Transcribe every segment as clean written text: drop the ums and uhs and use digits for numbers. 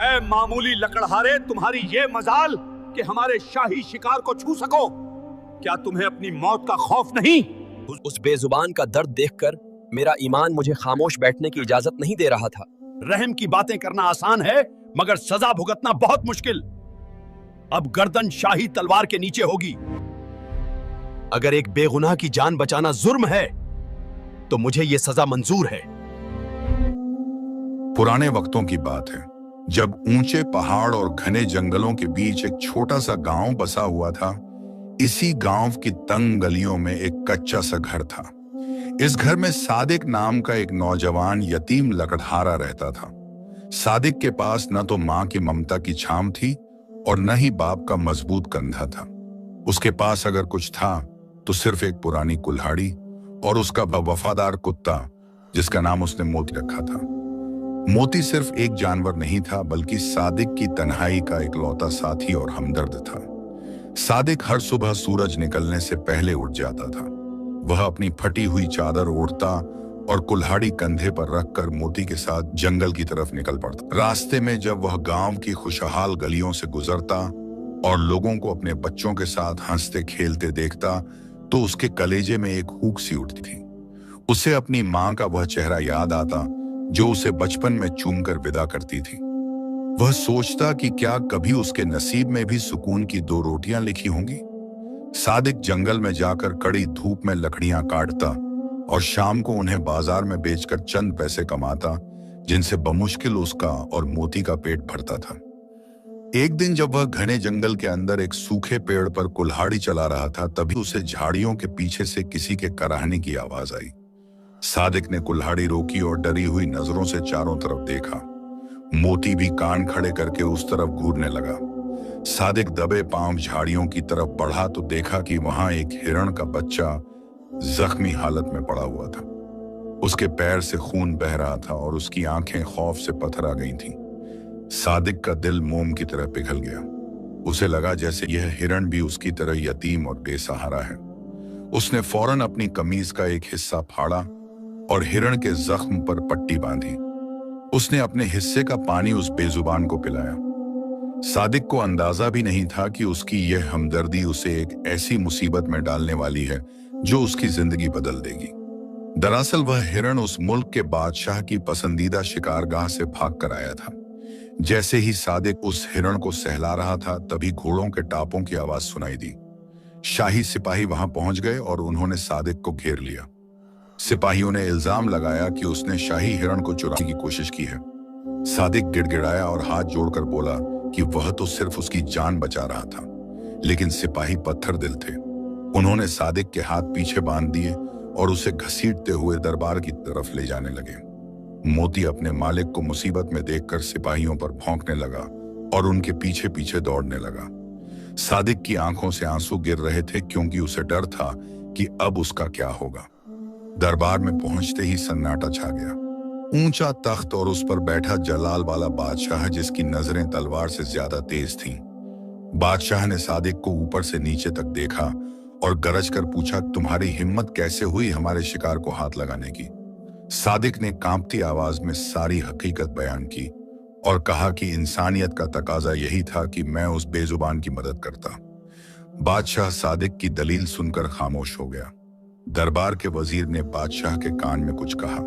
اے معمولی لکڑہارے، تمہاری یہ مجال کہ ہمارے شاہی شکار کو چھو سکو، کیا تمہیں اپنی موت کا خوف نہیں؟ اس بے زبان کا درد دیکھ کر میرا ایمان مجھے خاموش بیٹھنے کی اجازت نہیں دے رہا تھا۔ رحم کی باتیں کرنا آسان ہے مگر سزا بھگتنا بہت مشکل۔ اب گردن شاہی تلوار کے نیچے ہوگی۔ اگر ایک بے گناہ کی جان بچانا جرم ہے تو مجھے یہ سزا منظور ہے۔ پرانے وقتوں کی بات ہے جب اونچے پہاڑ اور گھنے جنگلوں کے بیچ ایک چھوٹا سا گاؤں بسا ہوا تھا۔ اسی گاؤں کی تنگ گلیوں میں ایک کچا سا گھر تھا۔ اس گھر میں صادق نام کا ایک نوجوان یتیم لکڑہارا رہتا تھا۔ صادق کے پاس نہ تو ماں کی ممتا کی چھام تھی اور نہ ہی باپ کا مضبوط کندھا تھا۔ اس کے پاس اگر کچھ تھا تو صرف ایک پرانی کلہاڑی اور اس کا وفادار کتا جس کا نام اس نے موتی رکھا تھا۔ موتی صرف ایک جانور نہیں تھا بلکہ صادق کی تنہائی کا ایک لوتا ساتھی اور ہمدرد تھا۔ صادق ہر صبح سورج نکلنے سے پہلے اٹھ جاتا تھا۔ وہ اپنی پھٹی ہوئی چادر اوڑھتا اور کلہاڑی کندھے پر رکھ کر موتی کے ساتھ جنگل کی طرف نکل پڑتا۔ راستے میں جب وہ گاؤں کی خوشحال گلیوں سے گزرتا اور لوگوں کو اپنے بچوں کے ساتھ ہنستے کھیلتے دیکھتا تو اس کے کلیجے میں ایک ہوک سی اٹھتی تھی۔ اسے اپنی ماں کا وہ چہرہ یاد آتا جو اسے بچپن میں چوم کر ودا کرتی تھی۔ وہ سوچتا کہ کیا کبھی اس کے نصیب میں بھی سکون کی 2 روٹیاں لکھی ہوں گی۔ صادق جنگل میں جا کر کڑی دھوپ میں لکڑیاں کاٹتا اور شام کو انہیں بازار میں بیچ کر چند پیسے کماتا جن سے بمشکل اس کا اور موتی کا پیٹ بھرتا تھا۔ ایک دن جب وہ گھنے جنگل کے اندر ایک سوکھے پیڑ پر کلہاڑی چلا رہا تھا تبھی اسے جھاڑیوں کے پیچھے سے کسی کے کراہنے کی آواز آئی۔ صادق نے کلہاڑی روکی اور ڈری ہوئی نظروں سے چاروں طرف دیکھا۔ موتی بھی کان کھڑے کر کے اس طرف گھورنے لگا۔ صادق دبے پاؤں جھاڑیوں کی طرف بڑھا تو دیکھا کہ وہاں ایک ہرن کا بچہ زخمی حالت میں پڑا ہوا تھا۔ اس کے پیر سے خون بہہ رہا تھا اور اس کی آنکھیں خوف سے پتھر آ گئی تھیں۔ صادق کا دل موم کی طرح پگھل گیا۔ اسے لگا جیسے یہ ہرن بھی اس کی طرح یتیم اور بے سہارا ہے۔ اس نے فوراً اپنی قمیض کا ایک حصہ پھاڑا اور ہرن کے زخم پر پٹی باندھی۔ اس نے اپنے حصے کا پانی اس بے زبان کو پلایا۔ صادق کو اندازہ بھی نہیں تھا کہ اس کی یہ ہمدردی اسے ایک ایسی مصیبت میں ڈالنے والی ہے جو اس کی زندگی بدل دے گی۔ دراصل وہ ہرن اس ملک کے بادشاہ کی پسندیدہ شکارگاہ سے بھاگ کر آیا تھا۔ جیسے ہی صادق اس ہرن کو سہلا رہا تھا تبھی گھوڑوں کے ٹاپوں کی آواز سنائی دی۔ شاہی سپاہی وہاں پہنچ گئے اور انہوں نے صادق کو گھیر لیا۔ سپاہیوں نے الزام لگایا کہ اس نے شاہی ہرن کو چرانے کی کوشش کی ہے۔ صادق گڑ گڑایا اور ہاتھ جوڑ کر بولا کہ وہ تو صرف اس کی جان بچا رہا تھا، لیکن سپاہی پتھر دل تھے۔ انہوں نے صادق کے ہاتھ پیچھے باندھ دیے اور اسے گھسیٹتے ہوئے دربار کی طرف لے جانے لگے۔ موتی اپنے مالک کو مصیبت میں دیکھ کر سپاہیوں پر بھونکنے لگا اور ان کے پیچھے پیچھے دوڑنے لگا۔ صادق کی آنکھوں سے آنسو گر رہے تھے کیونکہ اسے ڈر تھا کہ اب اس کا کیا ہوگا۔ دربار میں پہنچتے ہی سناٹا چھا گیا۔ اونچا تخت اور اس پر بیٹھا جلال والا بادشاہ جس کی نظریں تلوار سے زیادہ تیز تھیں۔ بادشاہ نے صادق کو اوپر سے نیچے تک دیکھا اور گرج کر پوچھا، تمہاری ہمت کیسے ہوئی ہمارے شکار کو ہاتھ لگانے کی؟ صادق نے کانپتی آواز میں ساری حقیقت بیان کی اور کہا کہ انسانیت کا تقاضا یہی تھا کہ میں اس بے زبان کی مدد کرتا۔ بادشاہ صادق کی دلیل سن کر خاموش ہو گیا۔ دربار کے وزیر نے بادشاہ کے کان میں کچھ کہا۔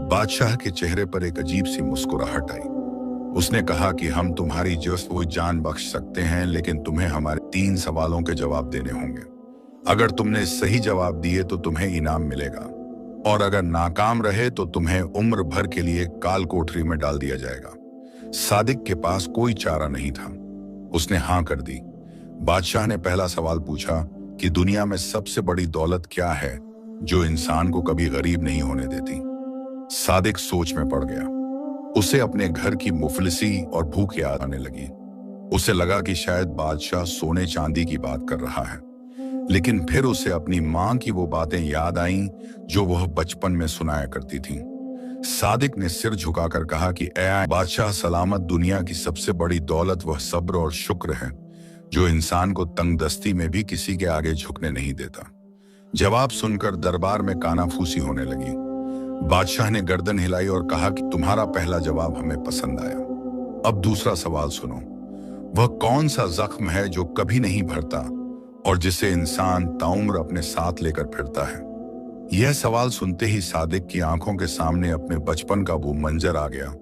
بادشاہ کے چہرے پر ایک عجیب سی مسکراہٹ آئی۔ اس نے کہا کہ ہم تمہاری جان بخش سکتے ہیں لیکن تمہیں ہمارے 3 سوالوں کے جواب دینے ہوں گے۔ اگر تم نے صحیح جواب دیے تو تمہیں انعام ملے گا اور اگر ناکام رہے تو تمہیں عمر بھر کے لیے کال کوٹری میں ڈال دیا جائے گا۔ صادق کے پاس کوئی چارہ نہیں تھا۔ اس نے ہاں کر دی۔ بادشاہ نے پہلا سوال پوچھا کہ دنیا میں سب سے بڑی دولت کیا ہے جو انسان کو کبھی غریب نہیں ہونے دیتی؟ صادق سوچ میں پڑ گیا۔ اسے اپنے گھر کی مفلسی اور بھوک یاد آنے لگی۔ اسے لگا کہ شاید بادشاہ سونے چاندی کی بات کر رہا ہے، لیکن پھر اسے اپنی ماں کی وہ باتیں یاد آئیں جو وہ بچپن میں سنایا کرتی تھیں۔ صادق نے سر جھکا کر کہا کہ اے بادشاہ سلامت، دنیا کی سب سے بڑی دولت وہ صبر اور شکر ہے جو انسان کو تنگ دستی میں بھی کسی کے آگے جھکنے نہیں دیتا۔ جواب سن کر دربار میں کانا پھوسی ہونے لگی۔ بادشاہ نے گردن ہلائی اور کہا کہ تمہارا پہلا جواب ہمیں پسند آیا۔ अब दूसरा सवाल सुनो, वह कौन सा जख्म है जो कभी नहीं भरता और जिसे इंसान ताउम्र अपने साथ लेकर फिरता है? यह सवाल सुनते ही सादिक की आंखों के सामने अपने बचपन का वो मंजर आ गया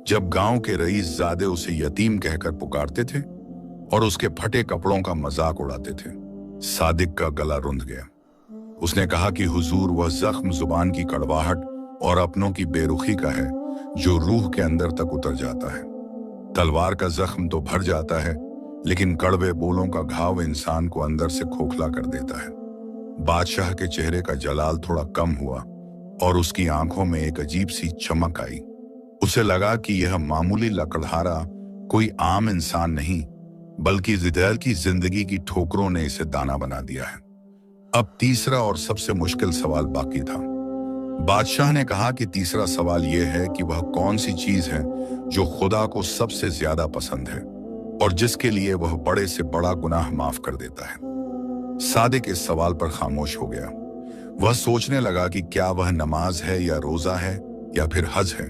जब गांव के रईस ज़ादे उसे यतीम कहकर पुकारते थे और उसके फटे कपड़ों का मजाक उड़ाते थे। सादिक का गला रुंध गया। उसने कहा कि हुजूर, वह जख्म जुबान की कड़वाहट और अपनों की बेरुखी का है जो रूह के अंदर तक उतर जाता है। तलवार का जख्म तो भर जाता है, लेकिन कड़वे बोलों का घाव इंसान को अंदर से खोखला कर देता है। बादशाह के चेहरे का जलाल थोड़ा कम हुआ और उसकी आंखों में एक अजीब सी चमक आई। उसे लगा कि यह मामूली लकड़हारा कोई आम इंसान नहीं, बल्कि जिदर की जिंदगी की ठोकरों ने इसे दाना बना दिया है। अब तीसरा और सबसे मुश्किल सवाल बाकी था। बादशाह ने कहा कि तीसरा सवाल यह है कि वह कौन सी चीज है जो खुदा को सबसे ज्यादा पसंद है और जिसके लिए वह बड़े से बड़ा गुनाह माफ कर देता है। सादिक इस सवाल पर खामोश हो गया। वह सोचने लगा कि क्या वह नमाज है या रोजा है या फिर हज है।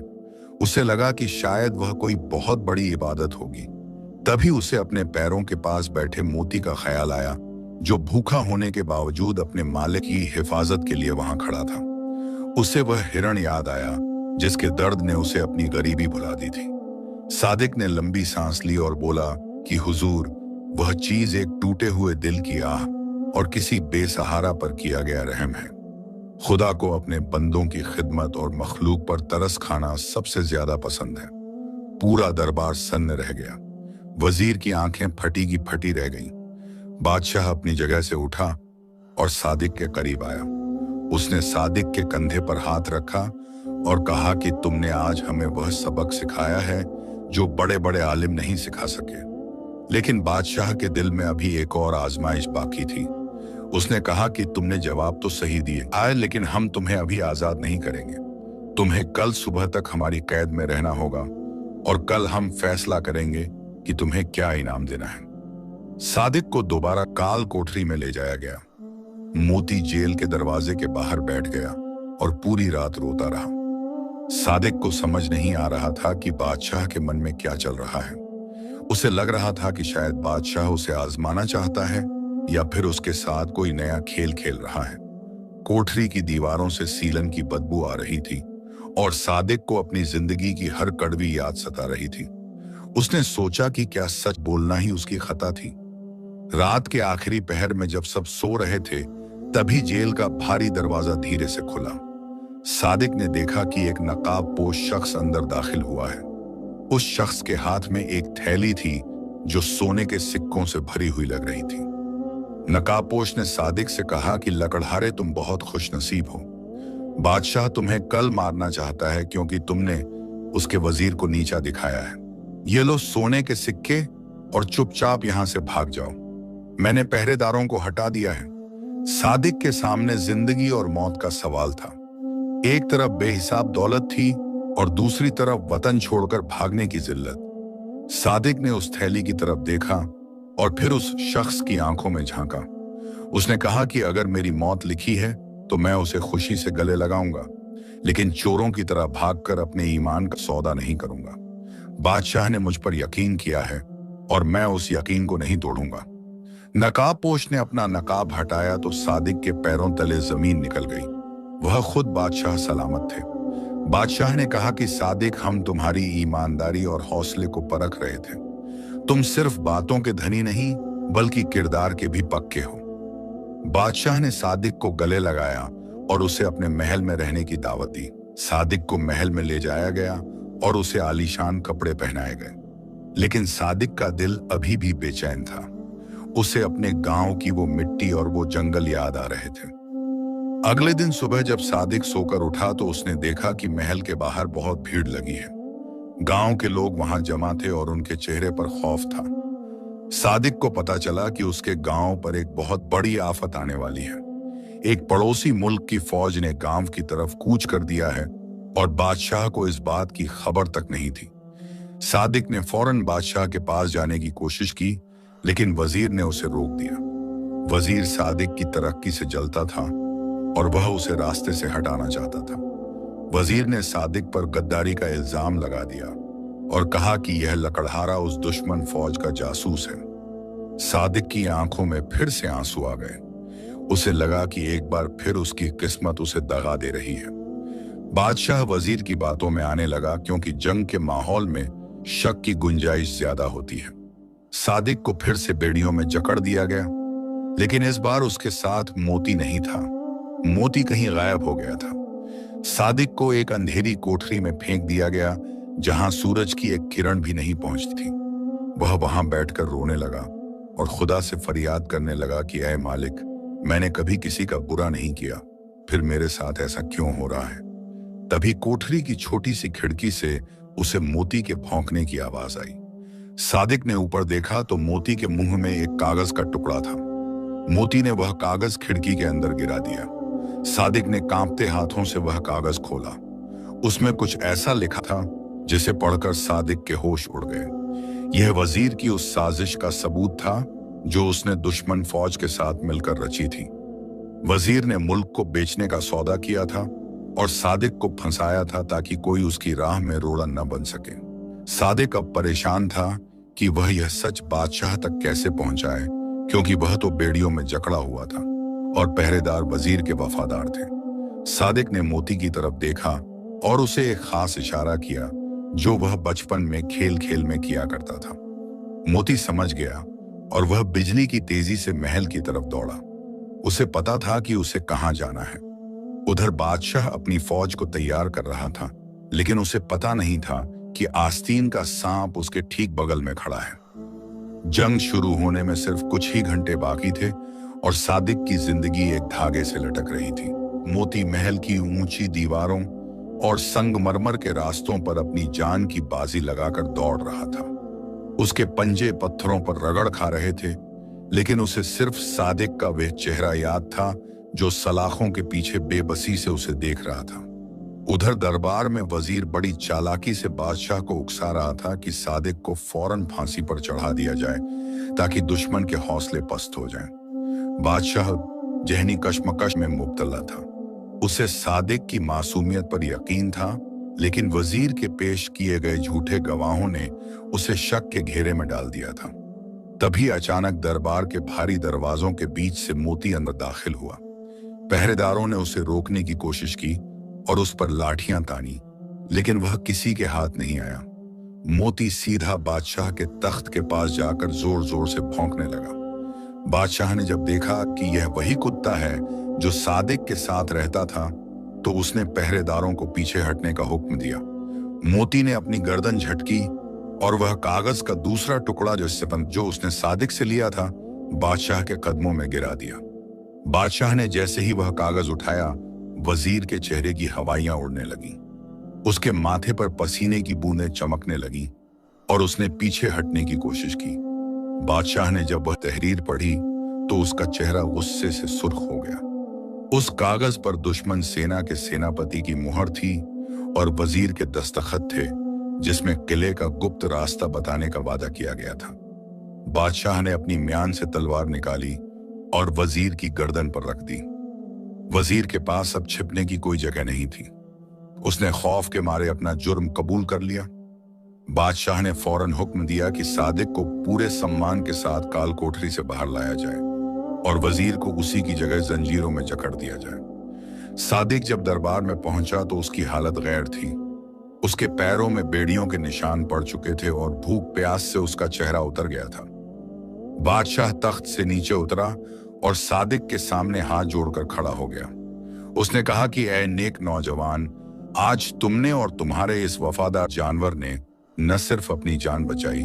उसे लगा कि शायद वह कोई बहुत बड़ी इबादत होगी। तभी उसे अपने पैरों के पास बैठे मोती का ख्याल आया, जो भूखा होने के बावजूद अपने मालिक की हिफाजत के लिए वहां खड़ा था। उसे वह हिरण याद आया जिसके दर्द ने उसे अपनी गरीबी भुला दी थी। सादिक ने लंबी सांस ली और बोला कि हुजूर, वह चीज एक टूटे हुए दिल की आह और किसी बेसहारा पर किया गया रहम है। खुदा को अपने बंदों की खिदमत और मखलूक पर तरस खाना सबसे ज्यादा पसंद है। पूरा दरबार सन्न रह गया। वजीर की आंखें फटी की फटी रह गईं। बादशाह अपनी जगह से उठा और सादिक के करीब आया। उसने सादिक के कंधे पर हाथ रखा और कहा कि तुमने आज हमें वह सबक सिखाया है जो बड़े बड़े आलिम नहीं सिखा सके। लेकिन बादशाह के दिल में अभी एक और आजमाइश बाकी थी। उसने कहा कि तुमने जवाब तो सही दिए आए, लेकिन हम तुम्हें अभी आजाद नहीं करेंगे। तुम्हें कल सुबह तक हमारी कैद में रहना होगा और कल हम फैसला करेंगे कि तुम्हें क्या इनाम देना है। सादिक को दोबारा काल कोठरी में ले जाया गया। मोती जेल के दरवाजे के बाहर बैठ गया और पूरी रात रोता रहा। सादिक को समझ नहीं आ रहा था कि बादशाह के मन में क्या चल रहा है। उसे लग रहा था कि शायद बादशाह उसे आजमाना चाहता है या फिर उसके साथ कोई नया खेल खेल रहा है। कोठरी की दीवारों से सीलन की बदबू आ रही थी और सादिक को अपनी जिंदगी की हर कड़वी याद सता रही थी। उसने सोचा कि क्या सच बोलना ही उसकी खता थी। रात के आखिरी पहर में जब सब सो रहे थे, तभी जेल का भारी दरवाजा धीरे से खुला। सादिक ने देखा कि एक नकाब पोश शख्स अंदर दाखिल हुआ है। उस शख्स के हाथ में एक थैली थी जो सोने के सिक्कों से भरी हुई लग रही थी। नकाबपोश ने सादिक से कहा कि लकड़हारे, तुम बहुत खुशनसीब हो। बादशाह तुम्हें कल मारना चाहता है क्योंकि तुमने उसके वजीर को नीचा दिखाया है। ये लो सोने के सिक्के और चुपचाप यहां से भाग जाओ। मैंने पहरेदारों को हटा दिया है। सादिक के सामने जिंदगी और मौत का सवाल था। एक तरफ बेहिसाब दौलत थी और दूसरी तरफ वतन छोड़कर भागने की जिल्लत। सादिक ने उस थैली की तरफ देखा और फिर उस शख्स की आंखों में झांका। उसने कहा कि अगर मेरी मौत लिखी है तो मैं उसे खुशी से गले लगाऊंगा, लेकिन चोरों की तरह भागकर अपने ईमान का सौदा नहीं करूंगा। बादशाह ने मुझ पर यकीन किया है और मैं उस यकीन को नहीं तोड़ूंगा। नकाबपोश ने अपना नकाब हटाया तो सादिक के पैरों तले जमीन निकल गई। वह खुद बादशाह सलामत थे। बादशाह ने कहा कि सादिक, हम तुम्हारी ईमानदारी और हौसले को परख रहे थे। तुम सिर्फ बातों के धनी नहीं बल्कि किरदार के भी पक्के हो। बादशाह ने सादिक को गले लगाया और उसे अपने महल में रहने की दावत दी। सादिक को महल में ले जाया गया और उसे आलीशान कपड़े पहनाए गए, लेकिन सादिक का दिल अभी भी बेचैन था। उसे अपने गांव की वो मिट्टी और वो जंगल याद आ रहे थे। अगले दिन सुबह जब सादिक सोकर उठा तो उसने देखा कि महल के बाहर बहुत भीड़ लगी है। गांव के लोग वहां जमा थे और उनके चेहरे पर खौफ था। सादिक को पता चला कि उसके गांव पर एक बहुत बड़ी आफत आने वाली है। एक पड़ोसी मुल्क की फौज ने गांव की तरफ कूच कर दिया है और बादशाह को इस बात की खबर तक नहीं थी। सादिक ने फौरन बादशाह के पास जाने की कोशिश की, लेकिन वजीर ने उसे रोक दिया। वजीर सादिक की तरक्की से जलता था और वह उसे रास्ते से हटाना चाहता था। वजीर ने सादिक पर गद्दारी का इल्जाम लगा दिया। और कहा कि यह लकड़हारा उस दुश्मन फौज का जासूस है। सादिक की आंखों में फिर से आंसू आ गए। उसे लगा कि एक बार फिर उसकी किस्मत उसे दगा दे रही है। बादशाह वजीर की बातों में आने लगा, क्योंकि जंग के माहौल में शक की गुंजाइश ज्यादा होती है। सादिक को फिर से बेड़ियों में जकड़ दिया गया, लेकिन इस बार उसके साथ मोती नहीं था। मोती कहीं गायब हो गया था। सादिक को एक अंधेरी कोठरी में फेंक दिया गया, जहां सूरज की एक किरण भी नहीं पहुंचती थी। वह वहां बैठकर रोने लगा और खुदा से फरियाद करने लगा कि ऐ मालिक, मैंने कभी किसी का बुरा नहीं किया, फिर मेरे साथ ऐसा क्यों हो रहा है। तभी कोठरी की छोटी सी खिड़की से उसे मोती के भौंकने की आवाज आई। सादिक ने ऊपर देखा तो मोती के मुंह में एक कागज का टुकड़ा था। मोती ने वह कागज खिड़की के अंदर गिरा दिया। सादिक ने कांपते हाथों से वह कागज खोला। उसमें कुछ ऐसा लिखा था जिसे पढ़कर सादिक के होश उड़ गए। यह वजीर की उस साजिश का सबूत था जो उसने दुश्मन फौज के साथ मिलकर रची थी। वजीर ने मुल्क को बेचने का सौदा किया था और सादिक को फंसाया था ताकि कोई उसकी राह में रोड़ा न बन सके। सादिक अब परेशान था कि वह यह सच बादशाह तक कैसे पहुंचाए, क्योंकि वह तो बेड़ियों में जकड़ा हुआ था और पहरेदार वजीर के वफादार थे। सादिक ने मोती की तरफ देखा और उसे एक खास इशारा किया जो वह बचपन में खेल खेल में किया करता था। मोती समझ गया और वह बिजली की तेजी से महल की तरफ दौड़ा। उसे पता था कि उसे कहां जाना है। उधर बादशाह अपनी फौज को तैयार कर रहा था, लेकिन उसे पता नहीं था कि आस्तीन का सांप उसके ठीक बगल में खड़ा है। जंग शुरू होने में सिर्फ कुछ ही घंटे बाकी थे और सादिक की जिंदगी एक धागे से लटक रही थी। मोती महल की ऊंची दीवारों और संगमरमर के रास्तों पर अपनी जान की बाजी लगाकर दौड़ रहा था। उसके पंजे पत्थरों पर रगड़ खा रहे थे, लेकिन उसे सिर्फ सादिक का वह चेहरा याद था जो सलाखों के पीछे बेबसी से उसे देख रहा था। उधर दरबार में वजीर बड़ी चालाकी से बादशाह को उकसा रहा था कि सादिक को फौरन फांसी पर चढ़ा दिया जाए ताकि दुश्मन के हौसले पस्त हो जाएं। बादशाह जहनी कश्मकश में मुब्तला था। उसे सादिक की मासूमियत पर यकीन था, लेकिन वजीर के पेश किए गए झूठे गवाहों ने उसे शक के घेरे में डाल दिया था। तभी अचानक दरबार के भारी दरवाजों के बीच से मोती अंदर दाखिल हुआ। पहरेदारों ने उसे रोकने की कोशिश की और उस पर लाठियां तानी, लेकिन वह किसी के हाथ नहीं आया। मोती सीधा बादशाह के तख्त के पास जाकर जोर जोर से भौंकने लगा। बादशाह ने जब देखा कि यह वही कुत्ता है जो सादिक के साथ रहता था, तो उसने पहरेदारों को पीछे हटने का हुक्म दिया। मोती ने अपनी गर्दन झटकी और वह कागज का दूसरा टुकड़ा जो उसने सादिक से लिया था, बादशाह के कदमों में गिरा दिया। बादशाह ने जैसे ही वह कागज उठाया, वजीर के चेहरे की हवाइयां उड़ने लगीं। उसके माथे पर पसीने की बूंदें चमकने लगीं और उसने पीछे हटने की कोशिश की। बादशाह ने जब वह तहरीर पढ़ी तो उसका चेहरा गुस्से से सुर्ख हो गया। उस कागज पर दुश्मन सेना के सेनापति की मुहर थी और वजीर के दस्तखत थे, जिसमें किले का गुप्त रास्ता बताने का वादा किया गया था। बादशाह ने अपनी म्यान से तलवार निकाली और वजीर की गर्दन पर रख दी। वजीर के पास अब छिपने की कोई जगह नहीं थी। उसने खौफ के मारे अपना जुर्म कबूल कर लिया। बादशाह ने फौरन हुक्म दिया कि सादिक को पूरे सम्मान के साथ काल कोठरी से बाहर लाया जाए और वजीर को उसी की जगह जंजीरों में जकड़ दिया जाए। सादिक जब दरबार में पहुंचा तो उसकी हालत गैर थी। उसके पैरों में बेड़ियों के निशान पड़ चुके थे और भूख प्यास से उसका चेहरा उतर गया था। बादशाह तख्त से नीचे उतरा और सादिक के सामने हाथ जोड़कर खड़ा हो गया। उसने कहा कि ऐ नेक नौजवान, आज तुमने और तुम्हारे इस वफादार जानवर ने न सिर्फ अपनी जान बचाई,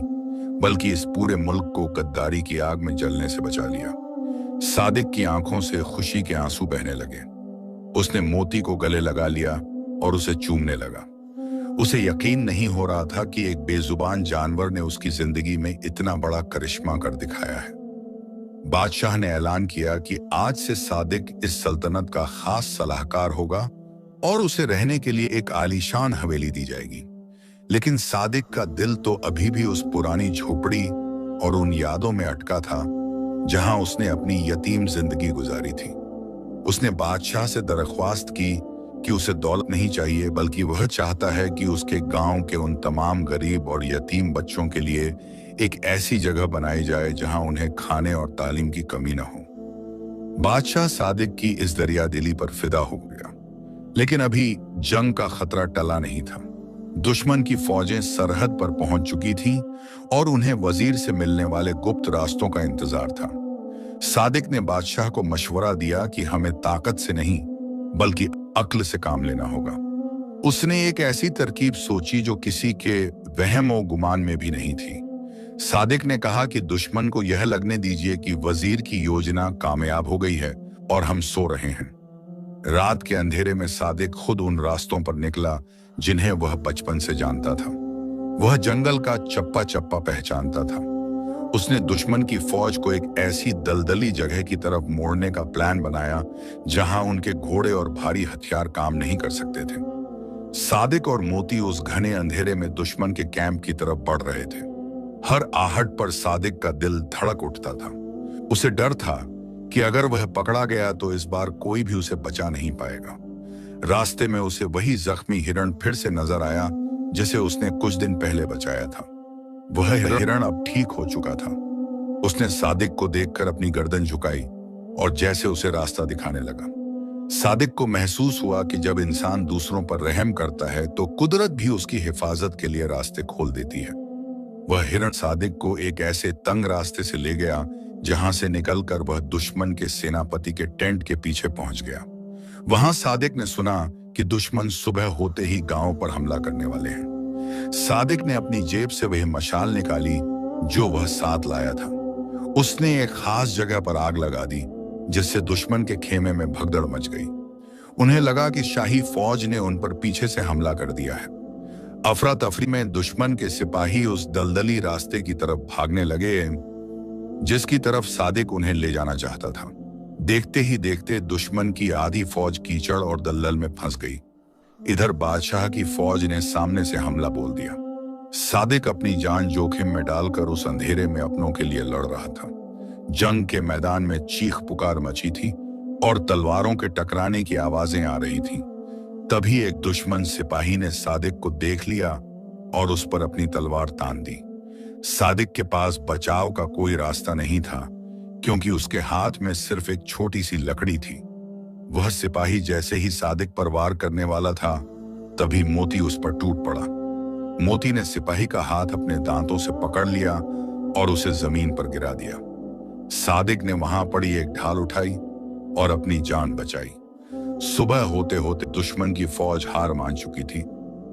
बल्कि इस पूरे मुल्क को गद्दारी की आग में जलने से बचा लिया। सादिक की आंखों से खुशी के आंसू बहने लगे। उसने मोती को गले लगा लिया और उसे चूमने लगा। उसे यकीन नहीं हो रहा था कि एक बेजुबान जानवर ने उसकी जिंदगी में इतना बड़ा करिश्मा कर दिखाया है। बादशाह ने ऐलान किया कि आज से सादिक इस सल्तनत का खास सलाहकार होगा और उसे रहने के लिए एक आलीशान हवेली दी जाएगी। लेकिन सादिक का दिल तो अभी भी उस पुरानी झोपड़ी और उन यादों में अटका था जहां उसने अपनी यतीम जिंदगी गुजारी थी। उसने बादशाह से दरख्वास्त की कि उसे दौलत नहीं चाहिए, बल्कि वह चाहता है कि उसके गांव के उन तमाम गरीब और यतीम बच्चों के लिए एक ऐसी जगह बनाई जाए जहां उन्हें खाने और तालीम की कमी न हो। बादशाह सादिक की इस दरियादिली पर फिदा हो गया, लेकिन अभी जंग का खतरा टला नहीं था। दुश्मन की फौजें सरहद पर पहुंच चुकी थीं और उन्हें वजीर से मिलने वाले गुप्त रास्तों का इंतजार था। सादिक ने बादशाह को मशवरा दिया कि हमें ताकत से नहीं बल्कि अक्ल से काम लेना होगा। उसने एक ऐसी तरकीब सोची जो किसी के वहम और गुमान में भी नहीं थी। सादिक ने कहा कि दुश्मन को यह लगने दीजिए कि वजीर की योजना कामयाब हो गई है और हम सो रहे हैं। रात के अंधेरे में सादिक खुद उन रास्तों पर निकला जिन्हें वह बचपन से जानता था। वह जंगल का चप्पा चप्पा पहचानता था। उसने दुश्मन की फौज को एक ऐसी दलदली जगह की तरफ मोड़ने का प्लान बनाया जहां उनके घोड़े और भारी हथियार काम नहीं कर सकते थे। सादिक और मोती उस घने अंधेरे में दुश्मन के कैंप की तरफ बढ़ रहे थे। हर आहट पर सादिक का दिल धड़क उठता था। उसे डर था कि अगर वह पकड़ा गया तो इस बार कोई भी उसे बचा नहीं पाएगा। रास्ते में उसे वही जख्मी हिरण फिर से नजर आया जिसे उसने कुछ दिन पहले बचाया था। वह हिरण अब ठीक हो चुका था। उसने सादिक को देखकर अपनी गर्दन झुकाई और जैसे उसे रास्ता दिखाने लगा। सादिक को महसूस हुआ कि जब इंसान दूसरों पर रहम करता है तो कुदरत भी उसकी हिफाजत के लिए रास्ते खोल देती है। वह हिरण सादिक को एक ऐसे तंग रास्ते से ले गया जहां से निकलकर वह दुश्मन के सेनापति के टेंट के पीछे पहुंच गया। वहां सादिक ने सुना कि दुश्मन सुबह होते ही गांव पर हमला करने वाले हैं। सादिक ने अपनी जेब से वह मशाल निकाली जो वह साथ लाया था। उसने एक खास जगह पर आग लगा दी जिससे दुश्मन के खेमे में भगदड़ मच गई। उन्हें लगा कि शाही फौज ने उन पर पीछे से हमला कर दिया है। अफरा तफरी में दुश्मन के सिपाही उस दलदली रास्ते की तरफ भागने लगे जिसकी तरफ सादिक उन्हें ले जाना चाहता था। देखते ही देखते दुश्मन की आधी फौज कीचड़ और दलदल में फंस गई। इधर बादशाह की फौज ने सामने से हमला बोल दिया। सादिक अपनी जान जोखिम में डालकर उस अंधेरे में अपनों के लिए लड़ रहा था। जंग के मैदान में चीख पुकार मची थी और तलवारों के टकराने की आवाजें आ रही थीं। तभी एक दुश्मन सिपाही ने सादिक को देख लिया और उस पर अपनी तलवार तान दी। सादिक के पास बचाव का कोई रास्ता नहीं था क्योंकि उसके हाथ में सिर्फ एक छोटी सी लकड़ी थी। वह सिपाही जैसे ही सादिक पर वार करने वाला था तभी मोती उस पर टूट पड़ा। मोती ने सिपाही का हाथ अपने दांतों से पकड़ लिया और उसे जमीन पर गिरा दिया। सादिक ने वहां पड़ी एक ढाल उठाई और अपनी जान बचाई। सुबह होते होते दुश्मन की फौज हार मान चुकी थी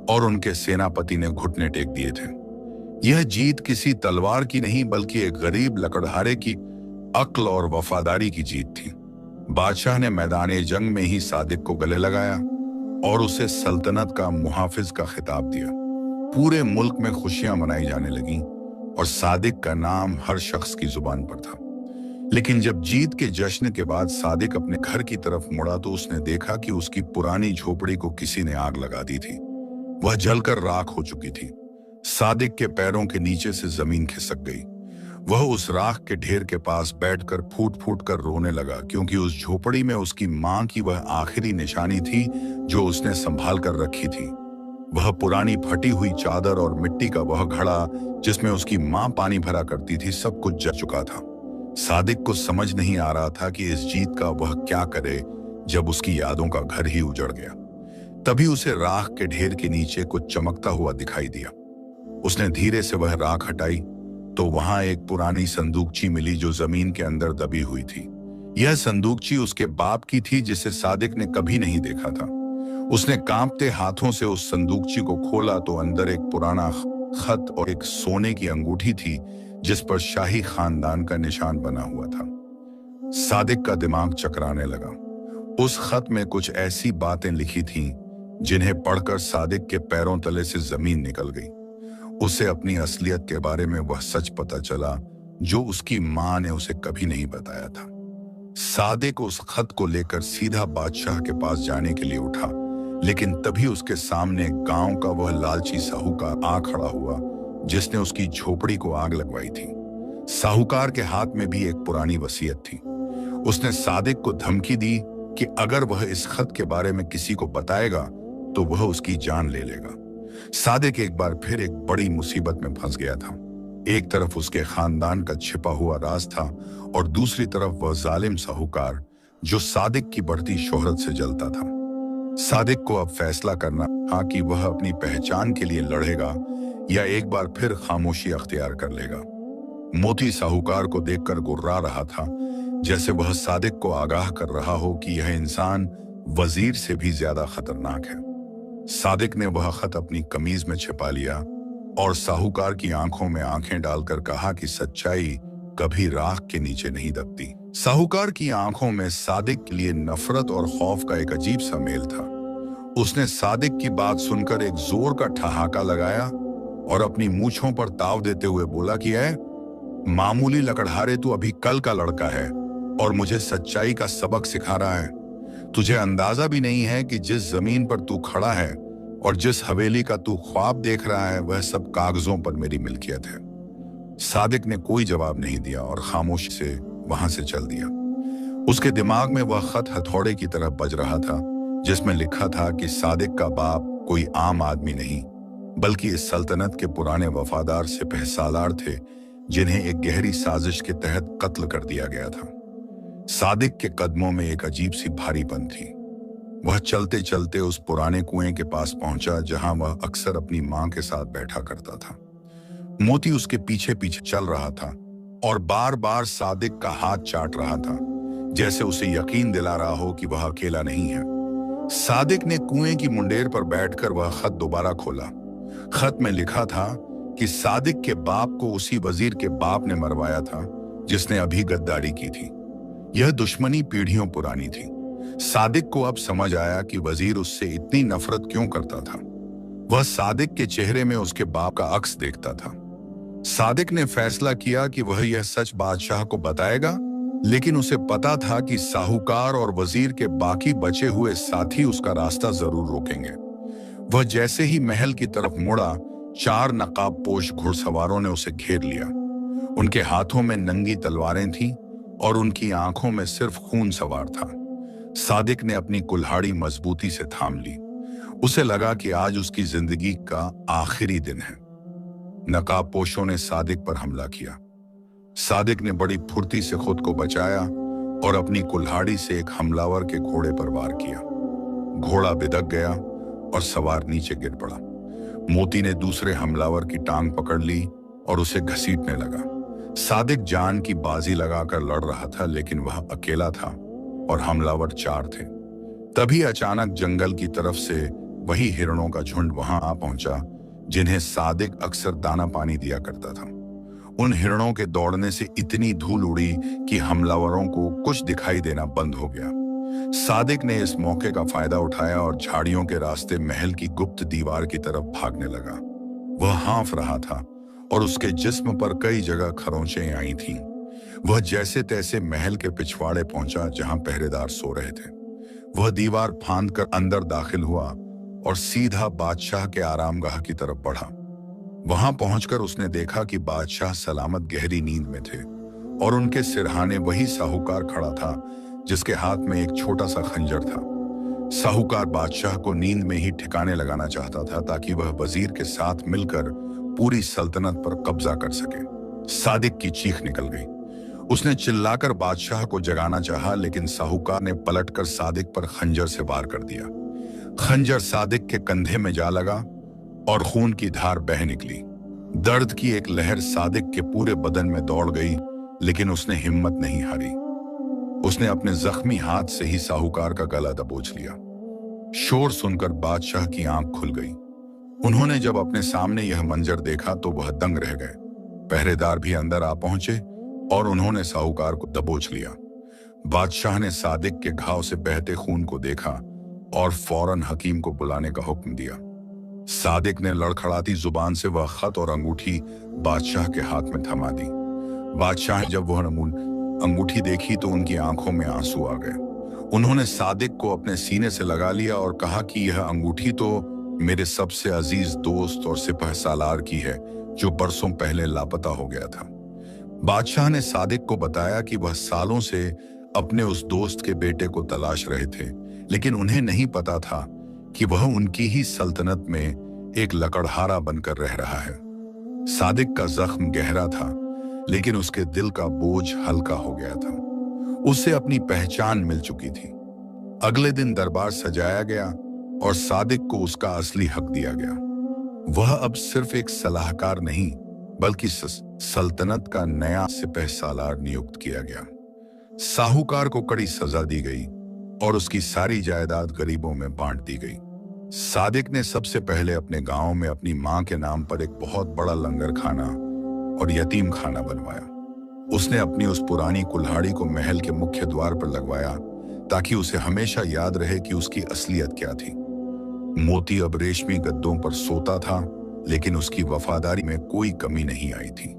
और उनके सेनापति ने घुटने टेक दिए थे। यह जीत किसी तलवार की नहीं बल्कि एक गरीब लकड़हारे की अक्ल और वफादारी की जीत थी। बादशाह ने मैदाने जंग में ही सादिक को गले लगाया और उसे सल्तनत का मुहाफिज का खिताब दिया। पूरे मुल्क में खुशियां मनाई जाने लगीं और सादिक का नाम हर शख्स की जुबान पर था। लेकिन जब जीत के जश्न के बाद सादिक अपने घर की तरफ मुड़ा तो उसने देखा कि उसकी पुरानी झोपड़ी को किसी ने आग लगा दी थी। वह जलकर राख हो चुकी थी। सादिक के पैरों के नीचे से जमीन खिसक गई। वह उस राख के ढेर के पास बैठकर फूट फूट कर रोने लगा क्योंकि उस झोपड़ी में उसकी मां की वह आखिरी निशानी थी जो उसने संभाल कर रखी थी। वह पुरानी फटी हुई चादर और मिट्टी का वह घड़ा जिसमें उसकी मां पानी भरा करती थी, सब कुछ जल चुका था। सादिक को समझ नहीं आ रहा था कि इस जीत का वह क्या करे जब उसकी यादों का घर ही उजड़ गया। तभी उसे राख के ढेर के नीचे कुछ चमकता हुआ दिखाई दिया। उसने धीरे से वह राख हटाई तो वहां एक पुरानी संदूकची मिली जो जमीन के अंदर दबी हुई थी। यह संदूकची उसके बाप की थी जिसे सादिक ने कभी नहीं देखा था। उसने कांपते हाथों से उस संदूकची को खोला तो अंदर एक पुराना खत और एक सोने की अंगूठी थी जिस पर शाही खानदान का निशान बना हुआ था। सादिक का दिमाग चकराने लगा। उस खत में कुछ ऐसी बातें लिखी थीं जिन्हें पढ़कर सादिक के पैरों तले से जमीन निकल गई। उसे अपनी असलियत के बारे में वह सच पता चला जो उसकी मां ने उसे कभी नहीं बताया था। सादिक उस खत को लेकर सीधा बादशाह के पास जाने के लिए उठा, लेकिन तभी उसके सामने गांव का वह लालची साहूकार आ खड़ा हुआ जिसने उसकी झोपड़ी को आग लगवाई थी। साहूकार के हाथ में भी एक पुरानी वसीयत थी। उसने सादिक को धमकी दी कि अगर वह इस खत के बारे में किसी को बताएगा तो वह उसकी जान ले लेगा। सादिक एक बार फिर एक बड़ी मुसीबत में फंस गया था। एक तरफ उसके खानदान का छिपा हुआ राज था और दूसरी तरफ वह जालिम साहूकार जो सादिक की बढ़ती शोहरत से जलता था। सादिक को अब फैसला करना था कि वह अपनी पहचान के लिए लड़ेगा या एक बार फिर खामोशी अख्तियार कर लेगा। मोती साहूकार को देखकर गुर्रा रहा था, जैसे वह सादिक को आगाह कर रहा हो कि यह इंसान वजीर से भी ज्यादा खतरनाक है। सादिक ने वह खत अपनी कमीज में छिपा लिया और साहूकार की आंखों में आंखें डालकर कहा कि सच्चाई कभी राख के नीचे नहीं दबती। साहूकार की आंखों में सादिक के लिए नफरत और खौफ का एक अजीब सा मेल था। उसने सादिक की बात सुनकर एक जोर का ठहाका लगाया और अपनी मूंछों पर ताव देते हुए बोला कि ऐ मामूली लकड़हारे, तू अभी कल का लड़का है और मुझे सच्चाई का सबक सिखा रहा है। तुझे अंदाजा भी नहीं है कि जिस जमीन पर तू खड़ा है और जिस हवेली का तू ख्वाब देख रहा है वह सब कागजों पर मेरी मिल्कियत है। सादिक ने कोई जवाब नहीं दिया और खामोशी से वहां से चल दिया। उसके दिमाग में वह खत हथौड़े की तरह बज रहा था जिसमें लिखा था कि सादिक का बाप कोई आम आदमी नहीं बल्कि इस सल्तनत के पुराने वफादार सिपह सालार थे जिन्हें एक गहरी साजिश के तहत कत्ल कर दिया गया था। सादिक के कदमों में एक अजीब सी भारीपन थी। वह चलते चलते उस पुराने कुएं के पास पहुंचा जहां वह अक्सर अपनी मां के साथ बैठा करता था। मोती उसके पीछे पीछे चल रहा था और बार बार सादिक का हाथ चाट रहा था, जैसे उसे यकीन दिला रहा हो कि वह अकेला नहीं है। सादिक ने कुएं की मुंडेर पर बैठकर वह खत दोबारा खोला। खत में लिखा था कि सादिक के बाप को उसी वजीर के बाप ने मरवाया था जिसने अभी गद्दारी की थी। यह दुश्मनी पीढ़ियों पुरानी थी। सादिक को अब समझ आया कि वजीर उससे इतनी नफरत क्यों करता था। वह सादिक के चेहरे में उसके बाप का अक्स देखता था। सादिक ने फैसला किया कि वह यह सच बादशाह को बताएगा, लेकिन उसे पता था कि साहूकार और वजीर के बाकी बचे हुए साथी उसका रास्ता जरूर रोकेंगे। वह जैसे ही महल की तरफ मुड़ा, 4 नकाबपोश घुड़सवारों ने उसे घेर लिया। उनके हाथों में नंगी तलवारें थीं और उनकी आंखों में सिर्फ खून सवार था। सादिक ने अपनी कुल्हाड़ी मजबूती से थाम ली। उसे लगा कि आज उसकी जिंदगी का आखिरी दिन है। नकाबपोशों ने सादिक पर हमला किया। सादिक ने बड़ी फुर्ती से खुद को बचाया और अपनी कुल्हाड़ी से एक हमलावर के घोड़े पर वार किया। घोड़ा बिदक गया और सवार नीचे गिर पड़ा। मोती ने दूसरे हमलावर की टांग पकड़ ली और उसे घसीटने लगा। सादिक जान की बाजी लगाकर लड़ रहा था, लेकिन वह अकेला था और हमलावर 4 थे। तभी अचानक जंगल की तरफ से वही हिरणों का झुंड वहां आ पहुंचा जिन्हें सादिक अक्सर दाना पानी दिया करता था। उन हिरणों के दौड़ने से इतनी धूल उड़ी कि हमलावरों को कुछ दिखाई देना बंद हो गया। सादिक ने इस मौके का फायदा उठाया और झाड़ियों के रास्ते महल की गुप्त दीवार की तरफ भागने लगा। वह हाँफ रहा था और उसके जिस्म पर कई जगह खरोंचें आई थीं। वह जैसे तैसे महल के पिछवाड़े पहुंचा जहां पहरेदार सो रहे थे। वह दीवार फांदकर अंदर दाखिल हुआ और सीधा बादशाह के आरामगाह की तरफ बढ़ा। वहां पहुंचकर उसने देखा कि बादशाह सलामत गहरी नींद में थे और उनके सिरहाने वही साहूकार खड़ा था जिसके हाथ में एक छोटा सा खंजर था। साहूकार बादशाह को नींद में ही ठिकाने लगाना चाहता था ताकि वह वजीर के साथ मिलकर पूरी सल्तनत पर कब्जा कर सके। सादिक की चीख निकल गई। उसने चिल्लाकर बादशाह को जगाना चाहा, लेकिन साहूकार ने पलटकर सादिक पर खंजर से वार कर दिया। खंजर सादिक के कंधे में जा लगा और खून की धार बह निकली। दर्द की एक लहर सादिक के पूरे बदन में दौड़ गई, लेकिन उसने हिम्मत नहीं हारी। उसने अपने जख्मी हाथ से ही साहूकार का गला दबोच लिया। शोर सुनकर बादशाह की आंख खुल गई। उन्होंने जब अपने सामने यह मंजर देखा तो वह दंग रह गए। पहरेदार भी अंदर आ पहुंचे और उन्होंने साहूकार को दबोच लिया। बादशाह ने सादिक के घाव से बहते खून को देखा और फौरन हकीम को बुलाने का हुक्म दिया। सादिक ने लड़खड़ाती जुबान से वह खत और अंगूठी बादशाह के हाथ में थमा दी। बादशाह जब वह अंगूठी देखी तो उनकी आंखों में आंसू आ गए। उन्होंने सादिक को अपने सीने से लगा लिया और कहा कि यह अंगूठी तो मेरे सबसे अजीज दोस्त और सिपह सालार की है जो बरसों पहले लापता हो गया था। बादशाह ने सादिक को बताया कि वह सालों से अपने उस दोस्त के बेटे को तलाश रहे थे, लेकिन उन्हें नहीं पता था कि वह उनकी ही सल्तनत में एक लकड़हारा बनकर रह रहा है। सादिक का जख्म गहरा था, लेकिन उसके दिल का बोझ हल्का हो गया था। उसे अपनी पहचान मिल चुकी थी। अगले दिन दरबार सजाया गया और सादिक को उसका असली हक दिया गया। वह अब सिर्फ एक सलाहकार नहीं, बल्कि सल्तनत का नया सिपहसालार नियुक्त किया गया। साहूकार को कड़ी सजा दी गई और उसकी सारी जायदाद गरीबों में बांट दी गई। सादिक ने सबसे पहले अपने गांव में अपनी मां के नाम पर एक बहुत बड़ा लंगर खाना और यतीम खाना बनवाया। उसने अपनी उस पुरानी कुल्हाड़ी को महल के मुख्य द्वार पर लगवाया, ताकि उसे हमेशा याद रहे कि उसकी असलियत क्या थी। मोती अब रेशमी गद्दों पर सोता था, लेकिन उसकी वफादारी में कोई कमी नहीं आई थी।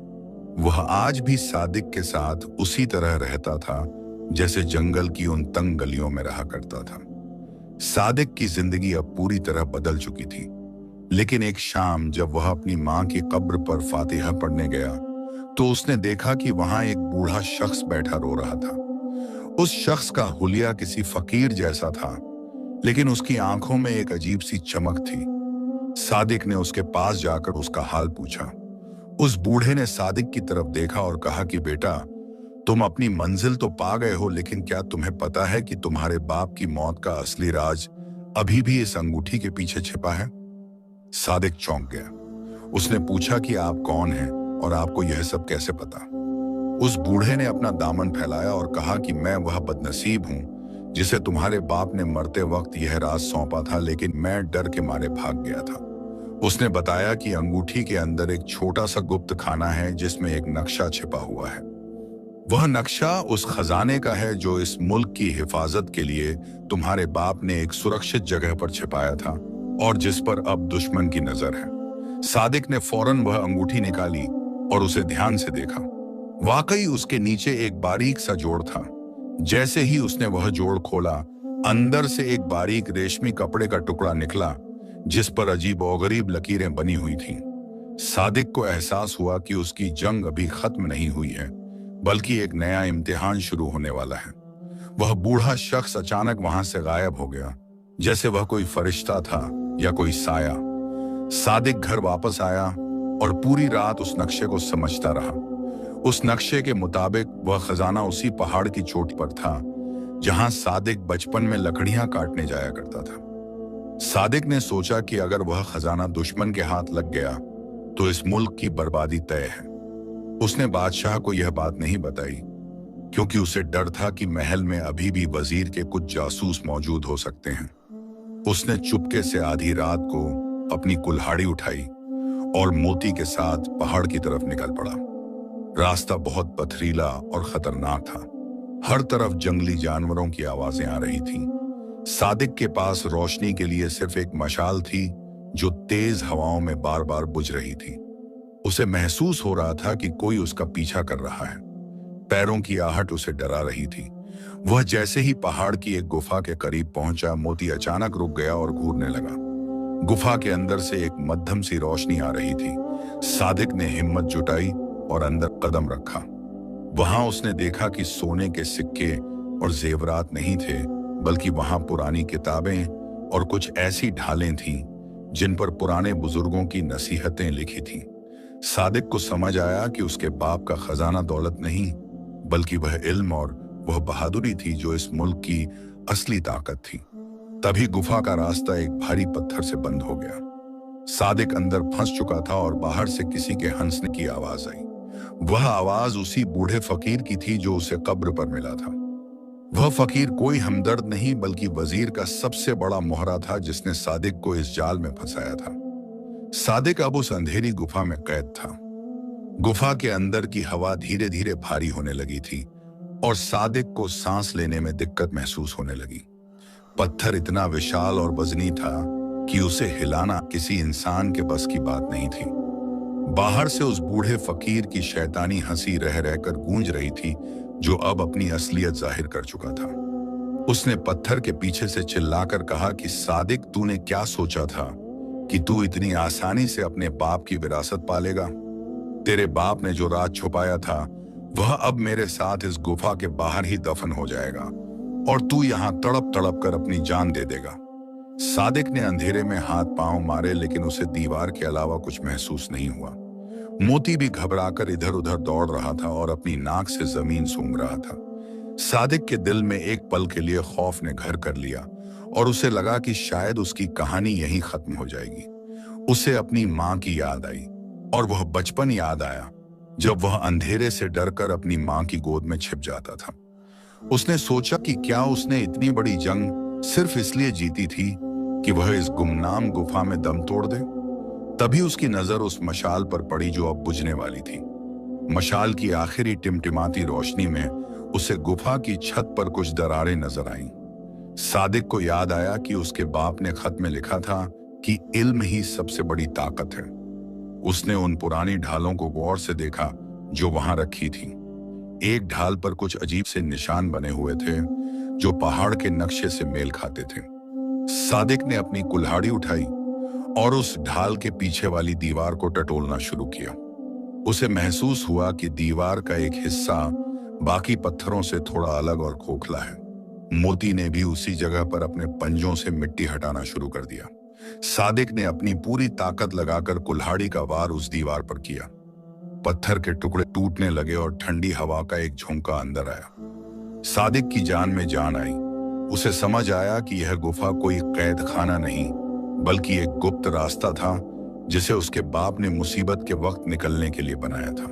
वह आज भी सादिक के साथ उसी तरह रहता था जैसे जंगल की उन तंग गलियों में रहा करता था। सादिक की जिंदगी अब पूरी तरह बदल चुकी थी, लेकिन एक शाम जब वह अपनी मां की कब्र पर फातिहा पढ़ने गया, तो उसने देखा कि वहां एक बूढ़ा शख्स बैठा रो रहा था। उस शख्स का हुलिया किसी फकीर जैसा था, लेकिन उसकी आंखों में एक अजीब सी चमक थी। सादिक ने उसके पास जाकर उसका हाल पूछा। उस बूढ़े ने सादिक की तरफ देखा और कहा कि बेटा, तुम अपनी मंजिल तो पा गए हो, लेकिन क्या तुम्हें पता है कि तुम्हारे बाप की मौत का असली राज अभी भी इस अंगूठी के पीछे छिपा है? सादिक चौंक गया। उसने पूछा कि आप कौन हैं और आपको यह सब कैसे पता? उस बूढ़े ने अपना दामन फैलाया और कहा कि मैं वह बदनसीब हूं जिसे तुम्हारे बाप ने मरते वक्त यह राज सौंपा था, लेकिन मैं डर के मारे भाग गया था। उसने बताया कि अंगूठी के अंदर एक छोटा सा गुप्त खाना है जिसमें एक नक्शा छिपा हुआ है। वह नक्शा उस खजाने का है जो इस मुल्क की हिफाजत के लिए तुम्हारे बाप ने एक सुरक्षित जगह पर छिपाया था और जिस पर अब दुश्मन की नजर है। सादिक ने फौरन वह अंगूठी निकाली और उसे ध्यान से देखा। वाकई उसके नीचे एक बारीक सा जोड़ था। जैसे ही उसने वह जोड़ खोला, अंदर से एक बारीक रेशमी कपड़े का टुकड़ा निकला जिस पर अजीबोगरीब लकीरें बनी हुई थीं। सादिक को एहसास हुआ कि उसकी जंग अभी खत्म नहीं हुई है, बल्कि एक नया इम्तिहान शुरू होने वाला है। वह बूढ़ा शख्स अचानक वहां से गायब हो गया, जैसे वह कोई फरिश्ता था या कोई साया। सादिक घर वापस आया और पूरी रात उस नक्शे को समझता रहा। उस नक्शे के मुताबिक वह खजाना उसी पहाड़ की चोटी पर था जहां सादिक बचपन में लकड़ियां काटने जाया करता था। सादिक ने सोचा कि अगर वह खजाना दुश्मन के हाथ लग गया तो इस मुल्क की बर्बादी तय है। उसने बादशाह को यह बात नहीं बताई, क्योंकि उसे डर था कि महल में अभी भी वजीर के कुछ जासूस मौजूद हो सकते हैं। उसने चुपके से आधी रात को अपनी कुल्हाड़ी उठाई और मोती के साथ पहाड़ की तरफ निकल पड़ा। रास्ता बहुत पथरीला और खतरनाक था। हर तरफ जंगली जानवरों की आवाजें आ रही थीं। सादिक के पास रोशनी के लिए सिर्फ एक मशाल थी जो तेज हवाओं में बार बार बुझ रही थी। उसे महसूस हो रहा था कि कोई उसका पीछा कर रहा है। पैरों की आहट उसे डरा रही थी। वह जैसे ही पहाड़ की एक गुफा के करीब पहुंचा, मोती अचानक रुक गया और घूरने लगा। गुफा के अंदर से एक मध्यम सी रोशनी आ रही थी। सादिक ने हिम्मत जुटाई और अंदर कदम रखा। वहां उसने देखा कि सोने के सिक्के और जेवरात नहीं थे, बल्कि वहां पुरानी किताबें और कुछ ऐसी ढालें थीं जिन पर पुराने बुजुर्गों की नसीहतें लिखी थीं। सादिक को समझ आया कि उसके बाप का खजाना दौलत नहीं, बल्कि वह इल्म और वह बहादुरी थी जो इस मुल्क की असली ताकत थी। तभी गुफा का रास्ता एक भारी पत्थर से बंद हो गया। सादिक अंदर फंस चुका था और बाहर से किसी के हंसने की आवाज आई। वह आवाज उसी बूढ़े फकीर की थी जो उसे कब्र पर मिला था। वह फकीर कोई हमदर्द नहीं, बल्कि वजीर का सबसे बड़ा मोहरा था जिसने सादिक को इस जाल में फंसाया था। सादिक अब उस अंधेरी गुफा में कैद था। गुफा के अंदर की हवा धीरे धीरे भारी होने लगी थी और सादिक को सांस लेने में दिक्कत महसूस होने लगी। पत्थर इतना विशाल और वजनी था कि उसे हिलाना किसी इंसान के बस की बात नहीं थी। बाहर से उस बूढ़े फकीर की शैतानी हंसी रह रहकर गूंज रही थी, जो अब अपनी असलियत जाहिर कर चुका था। उसने पत्थर के पीछे से चिल्लाकर कहा कि सादिक, तूने क्या सोचा था कि तू इतनी आसानी से अपने बाप की विरासत पालेगा? तेरे बाप ने जो राज छुपाया था वह अब मेरे साथ इस गुफा के बाहर ही दफन हो जाएगा और तू यहाँ तड़प तड़प कर अपनी जान दे देगा। सादिक ने अंधेरे में हाथ पांव मारे, लेकिन उसे दीवार के अलावा कुछ महसूस नहीं हुआ। मोती भी घबराकर इधर उधर दौड़ रहा था और अपनी नाक से जमीन सूंघ रहा था। सादिक के दिल में एक पल के लिए खौफ ने घर कर लिया और उसे लगा कि शायद उसकी कहानी यहीं खत्म हो जाएगी। उसे अपनी माँ की याद आई और वह बचपन याद आया जब वह अंधेरे से डरकर अपनी माँ की गोद में छिप जाता था। उसने सोचा कि क्या उसने इतनी बड़ी जंग सिर्फ इसलिए जीती थी कि वह इस गुमनाम गुफा में दम तोड़ दे। तभी उसकी नजर उस मशाल पर पड़ी जो अब बुझने वाली थी। मशाल की आखिरी टिमटिमाती रोशनी में उसे गुफा की छत पर कुछ दरारें नजर आईं। सादिक को याद आया कि उसके बाप ने खत में लिखा था कि इल्म ही सबसे बड़ी ताकत है। उसने उन पुरानी ढालों को गौर से देखा जो वहां रखी थी। एक ढाल पर कुछ अजीब से निशान बने हुए थे जो पहाड़ के नक्शे से मेल खाते थे। सादिक ने अपनी कुल्हाड़ी उठाई और उस ढाल के पीछे वाली दीवार को टटोलना शुरू किया। उसे महसूस हुआ कि दीवार का एक हिस्सा बाकी पत्थरों से थोड़ा अलग और खोखला है। मोती ने भी उसी जगह पर अपने पंजों से मिट्टी हटाना शुरू कर दिया। सादिक ने अपनी पूरी ताकत लगाकर कुल्हाड़ी का वार उस दीवार पर किया। पत्थर के टुकड़े टूटने लगे और ठंडी हवा का एक झोंका अंदर आया। सादिक की जान में जान आई। उसे समझ आया कि यह गुफा कोई कैद खाना नहीं बल्कि एक गुप्त रास्ता था जिसे उसके बाप ने मुसीबत के वक्त निकलने के लिए बनाया था।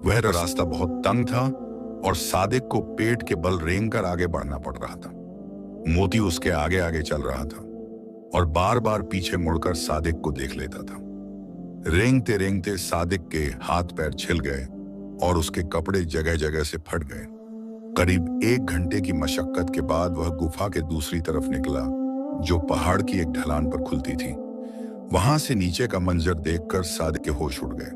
वह रास्ता बहुत तंग था और सादिक को पेट के बल रेंग कर आगे बढ़ना पड़ रहा था। मोती उसके आगे आगे चल रहा था और बार बार पीछे मुड़कर सादिक को देख लेता था। रेंगते रेंगते सादिक के हाथ पैर छिल गए और उसके कपड़े जगह जगह से फट गए। करीब 1 घंटे की मशक्कत के बाद वह गुफा के दूसरी तरफ निकला जो पहाड़ की एक ढलान पर खुलती थी। वहां से नीचे का मंजर देखकर सादिक के होश उड़ गए।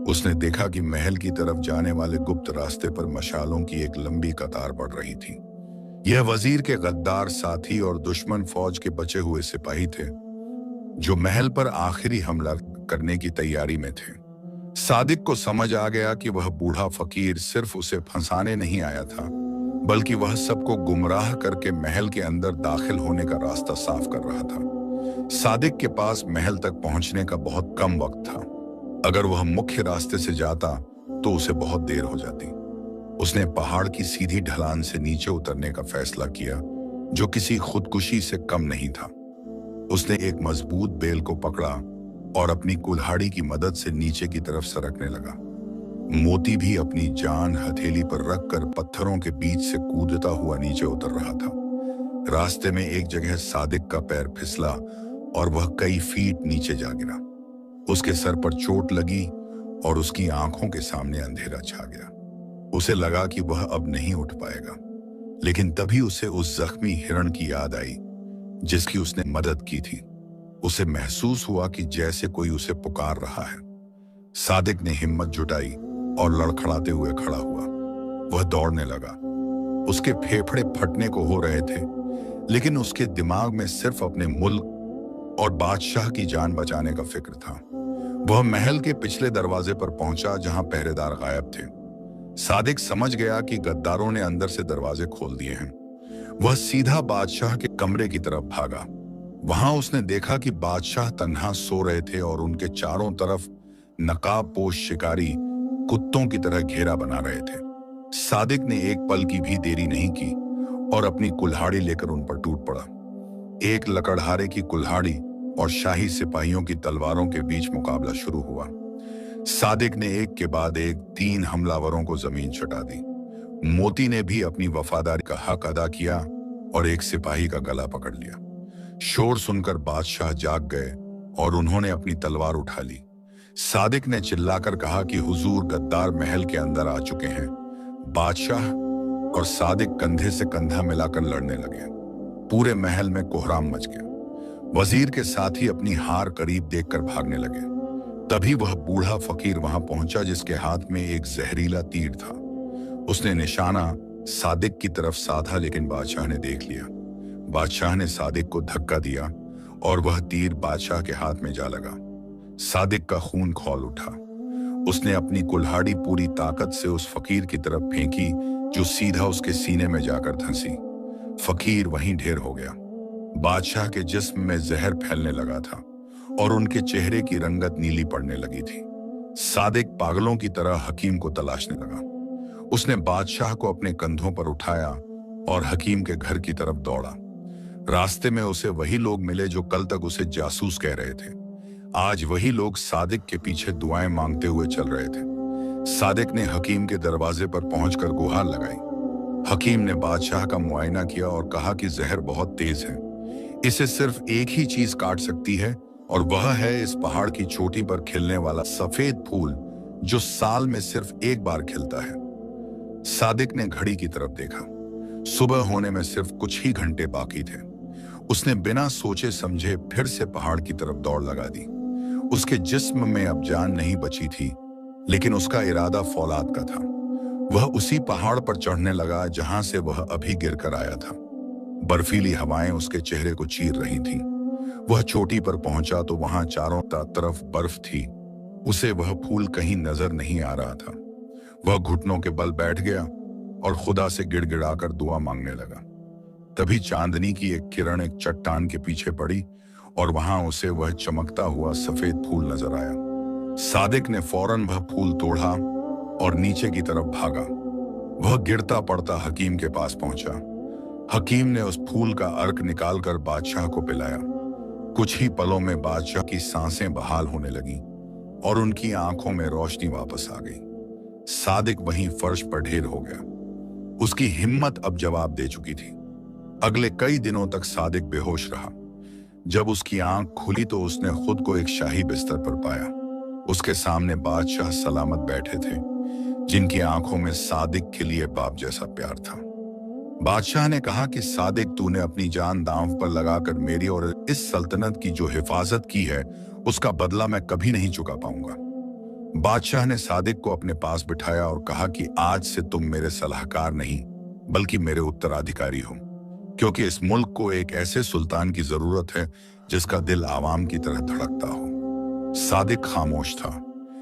उसने देखा कि महल की तरफ जाने वाले गुप्त रास्ते पर मशालों की एक लंबी कतार बढ़ रही थी। यह वजीर के गद्दार साथी और दुश्मन फौज के बचे हुए सिपाही थे जो महल पर आखिरी हमला करने की तैयारी में थे। सादिक को समझ आ गया कि वह बूढ़ा फकीर सिर्फ उसे फंसाने नहीं आया था बल्कि वह सबको गुमराह करके महल के अंदर दाखिल होने का रास्ता साफ कर रहा था। सादिक के पास महल तक पहुंचने का बहुत कम वक्त था। अगर वह मुख्य रास्ते से जाता तो उसे बहुत देर हो जाती। उसने पहाड़ की सीधी ढलान से नीचे उतरने का फैसला किया जो किसी खुदकुशी से कम नहीं था। उसने एक मजबूत बेल को पकड़ा और अपनी कुल्हाड़ी की मदद से नीचे की तरफ सरकने लगा। मोती भी अपनी जान हथेली पर रखकर पत्थरों के बीच से कूदता हुआ नीचे उतर रहा था। रास्ते में एक जगह सादिक का पैर फिसला और वह कई फीट नीचे जा गिरा। उसके सर पर चोट लगी और उसकी आंखों के सामने अंधेरा छा गया। उसे लगा कि वह अब नहीं उठ पाएगा, लेकिन तभी उसे उस जख्मी हिरण की याद आई जिसकी उसने मदद की थी। उसे महसूस हुआ कि जैसे कोई उसे पुकार रहा है। सादिक ने हिम्मत जुटाई और लड़खड़ाते हुए खड़ा हुआ। वह दौड़ने लगा। उसके फेफड़े फटने को हो रहे थे, लेकिन उसके दिमाग में सिर्फ अपने मुल्क और बादशाह की जान बचाने का फिक्र था। वह महल के पिछले दरवाजे पर पहुंचा जहां पहरेदार गायब थे। सादिक समझ गया कि गद्दारों ने अंदर से दरवाजे खोल दिए हैं। वह सीधा बादशाह के कमरे की तरफ भागा। वहां उसने देखा कि बादशाह तन्हा सो रहे थे और उनके चारों तरफ नकाबपोश शिकारी कुत्तों की तरह घेरा बना रहे थे। सादिक ने एक पल की भी देरी नहीं की और अपनी कुल्हाड़ी लेकर उन पर टूट पड़ा। एक लकड़हारे की कुल्हाड़ी और शाही सिपाहियों की तलवारों के बीच मुकाबला शुरू हुआ। सादिक ने एक के बाद एक 3 हमलावरों को जमीन चटा दी। मोती ने भी अपनी वफादारी का हक अदा किया और एक सिपाही का गला पकड़ लिया। शोर सुनकर बादशाह जाग गए और उन्होंने अपनी तलवार उठा ली। सादिक ने चिल्लाकर कहा कि हुजूर गद्दार महल के अंदर आ चुके हैं। बादशाह और सादिक कंधे से कंधा मिलाकर लड़ने लगे। पूरे महल में कोहराम मच गया। वजीर के साथी अपनी हार करीब देखकर भागने लगे। तभी वह बूढ़ा फकीर वहां पहुंचा जिसके हाथ में एक जहरीला तीर था। उसने निशाना सादिक की तरफ साधा, लेकिन बादशाह ने देख लिया। बादशाह ने सादिक को धक्का दिया और वह तीर बादशाह के हाथ में जा लगा। सादिक का खून खौल उठा। उसने अपनी कुल्हाड़ी पूरी ताकत से उस फकीर की तरफ फेंकी जो सीधा उसके सीने में जाकर धंसी। फकीर वहीं ढेर हो गया। बादशाह के जिस्म में जहर फैलने लगा था और उनके चेहरे की रंगत नीली पड़ने लगी थी। सादिक पागलों की तरह हकीम को तलाशने लगा। उसने बादशाह को अपने कंधों पर उठाया और हकीम के घर की तरफ दौड़ा। रास्ते में उसे वही लोग मिले जो कल तक उसे जासूस कह रहे थे। आज वही लोग सादिक के पीछे दुआएं मांगते हुए चल रहे थे। सादिक ने हकीम के दरवाजे पर पहुंचकर गुहार लगाई। हकीम ने बादशाह का मुआयना किया और कहा कि जहर बहुत तेज है, इसे सिर्फ एक ही चीज काट सकती है और वह है इस पहाड़ की चोटी पर खिलने वाला सफेद फूल जो साल में सिर्फ एक बार खिलता है। सादिक ने घड़ी की तरफ देखा। सुबह होने में सिर्फ कुछ ही घंटे बाकी थे। उसने बिना सोचे समझे फिर से पहाड़ की तरफ दौड़ लगा दी। उसके जिस्म में अब जान नहीं बची थी, लेकिन उसका इरादा फौलाद का था। वह उसी पहाड़ पर चढ़ने लगा जहां से वह अभी गिरकर आया था। बर्फीली हवाएं उसके चेहरे को चीर रही थीं। वह चोटी पर पहुंचा तो वहां चारों तरफ बर्फ थी। उसे वह फूल कहीं नजर नहीं आ रहा था। वह घुटनों के बल बैठ गया और खुदा से गिड़गिड़ाकर दुआ मांगने लगा। तभी चांदनी की एक किरण एक चट्टान के पीछे पड़ी और वहां उसे वह चमकता हुआ सफेद फूल नजर आया। सादिक ने फौरन वह फूल तोड़ा और नीचे की तरफ भागा। वह गिरता पड़ता हकीम के पास पहुंचा। हकीम ने उस फूल का अर्क निकालकर बादशाह को पिलाया। कुछ ही पलों में बादशाह की सांसें बहाल होने लगीं और उनकी आंखों में रोशनी वापस आ गई। सादिक वहीं फर्श पर ढेर हो गया। उसकी हिम्मत अब जवाब दे चुकी थी। अगले कई दिनों तक सादिक बेहोश रहा। जब उसकी आंख खुली तो उसने खुद को एक शाही बिस्तर पर पाया। उसके सामने बादशाह सलामत बैठे थे, जिनकी आंखों में सादिक के लिए बाप जैसा प्यार था। बादशाह ने कहा कि सादिक, तूने अपनी जान दांव पर लगाकर मेरी और इस सल्तनत की जो हिफाजत की है, उसका बदला मैं कभी नहीं चुका पाऊंगा। बादशाह ने सादिक को अपने पास बिठाया और कहा कि आज से तुम मेरे सलाहकार नहीं बल्कि मेरे उत्तराधिकारी हो, क्योंकि इस मुल्क को एक ऐसे सुल्तान की जरूरत है जिसका दिल आवाम की तरह धड़कता हो। सादिक खामोश था,